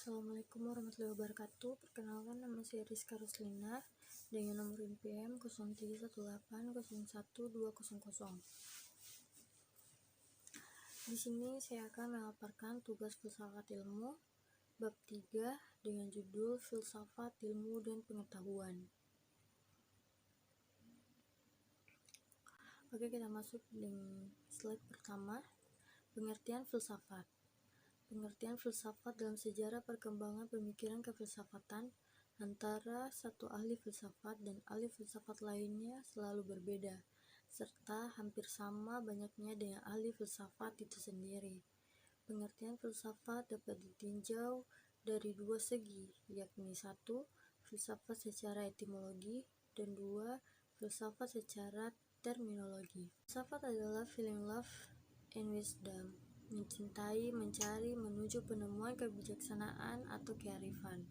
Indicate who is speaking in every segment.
Speaker 1: Assalamualaikum warahmatullahi wabarakatuh. Perkenalkan, nama saya Rizka Roslina dengan nomor NPM 0318011200. Di sini saya akan memaparkan tugas filsafat ilmu bab 3 dengan judul Filsafat Ilmu dan Pengetahuan. Oke, kita masuk di slide pertama. Pengertian filsafat. Pengertian filsafat dalam sejarah perkembangan pemikiran kefilsafatan antara satu ahli filsafat dan ahli filsafat lainnya selalu berbeda, serta hampir sama banyaknya dengan ahli filsafat itu sendiri. Pengertian filsafat dapat ditinjau dari dua segi, yakni satu, filsafat secara etimologi, dan dua, filsafat secara terminologi. Filsafat adalah feeling love and wisdom, mencintai, mencari, menuju penemuan kebijaksanaan atau kearifan.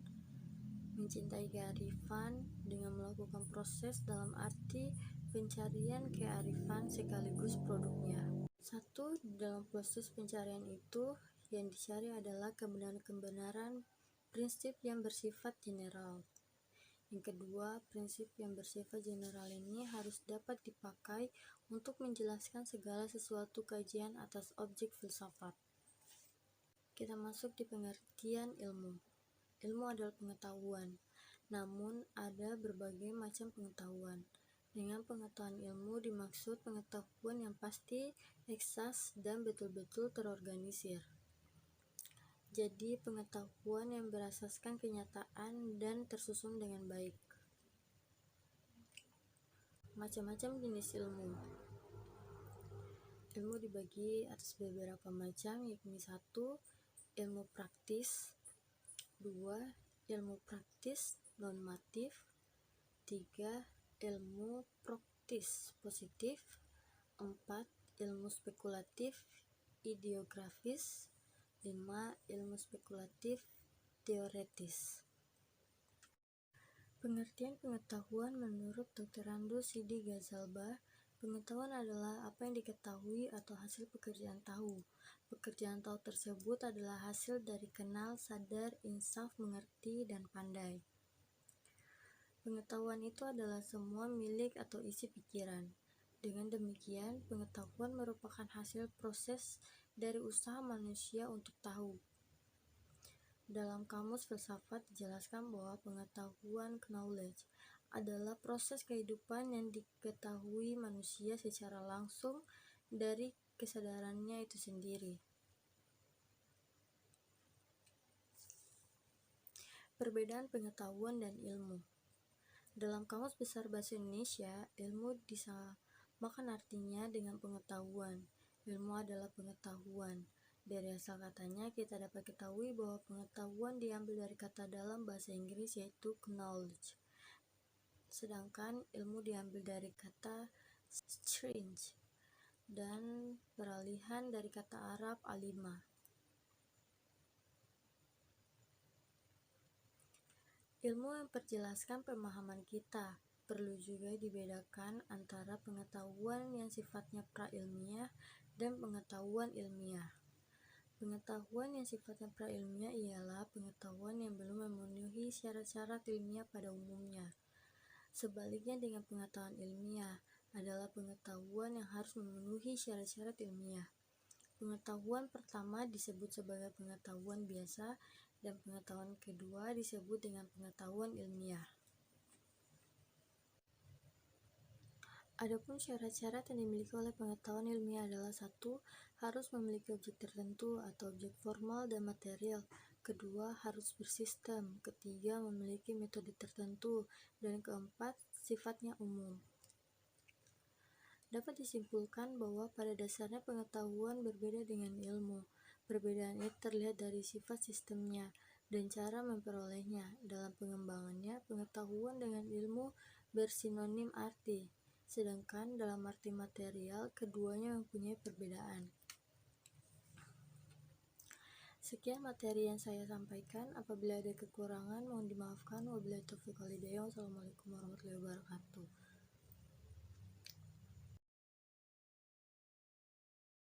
Speaker 1: Mencintai kearifan dengan melakukan proses dalam arti pencarian kearifan sekaligus produknya. Satu, dalam proses pencarian itu, yang dicari adalah kebenaran-kebenaran prinsip yang bersifat general. Yang kedua, prinsip yang bersifat general ini harus dapat dipakai untuk menjelaskan segala sesuatu kajian atas objek filsafat. Kita masuk di pengertian ilmu. Ilmu adalah pengetahuan, namun ada berbagai macam pengetahuan. Dengan pengetahuan ilmu dimaksud pengetahuan yang pasti, eksaks, dan betul-betul terorganisir. Jadi pengetahuan yang berasaskan kenyataan dan tersusun dengan baik. Macam-macam jenis ilmu. Ilmu dibagi atas beberapa macam, yakni satu, ilmu praktis, dua, ilmu praktis normatif, tiga, ilmu praktis positif, empat, ilmu spekulatif ideografis, 5. Ilmu spekulatif teoretis. Pengertian pengetahuan menurut Dr. Rando Sidi Ghazalba, pengetahuan adalah apa yang diketahui atau hasil pekerjaan tahu. Pekerjaan tahu tersebut adalah hasil dari kenal, sadar, insaf, mengerti, dan pandai. Pengetahuan itu adalah semua milik atau isi pikiran. Dengan demikian, pengetahuan merupakan hasil proses dari usaha manusia untuk tahu. Dalam kamus filsafat dijelaskan bahwa pengetahuan knowledge adalah proses kehidupan yang diketahui manusia secara langsung dari kesadarannya itu sendiri. Perbedaan pengetahuan dan ilmu. Dalam Kamus Besar Bahasa Indonesia, ilmu disamakan artinya dengan pengetahuan. Ilmu adalah pengetahuan. Dari asal katanya, kita dapat ketahui bahwa pengetahuan diambil dari kata dalam bahasa Inggris yaitu knowledge. Sedangkan ilmu diambil dari kata strange dan peralihan dari kata Arab alima. Ilmu memperjelaskan pemahaman kita. Perlu juga dibedakan antara pengetahuan yang sifatnya prailmiah dan pengetahuan ilmiah. Pengetahuan yang sifatnya prailmiah ialah pengetahuan yang belum memenuhi syarat-syarat ilmiah pada umumnya. Sebaliknya dengan pengetahuan ilmiah adalah pengetahuan yang harus memenuhi syarat-syarat ilmiah. Pengetahuan pertama disebut sebagai pengetahuan biasa dan pengetahuan kedua disebut dengan pengetahuan ilmiah. Adapun syarat-syarat yang dimiliki oleh pengetahuan ilmiah adalah satu, harus memiliki objek tertentu atau objek formal dan material. Kedua, harus bersistem. Ketiga, memiliki metode tertentu. Dan keempat, sifatnya umum. Dapat disimpulkan bahwa pada dasarnya pengetahuan berbeda dengan ilmu. Perbedaan itu terlihat dari sifat sistemnya dan cara memperolehnya. Dalam pengembangannya, pengetahuan dengan ilmu bersinonim arti. Sedangkan dalam arti material, keduanya mempunyai perbedaan. Sekian materi yang saya sampaikan. Apabila ada kekurangan, mohon dimaafkan. Wabillahi taufiq wal hidayah. Wassalamualaikum warahmatullahi wabarakatuh.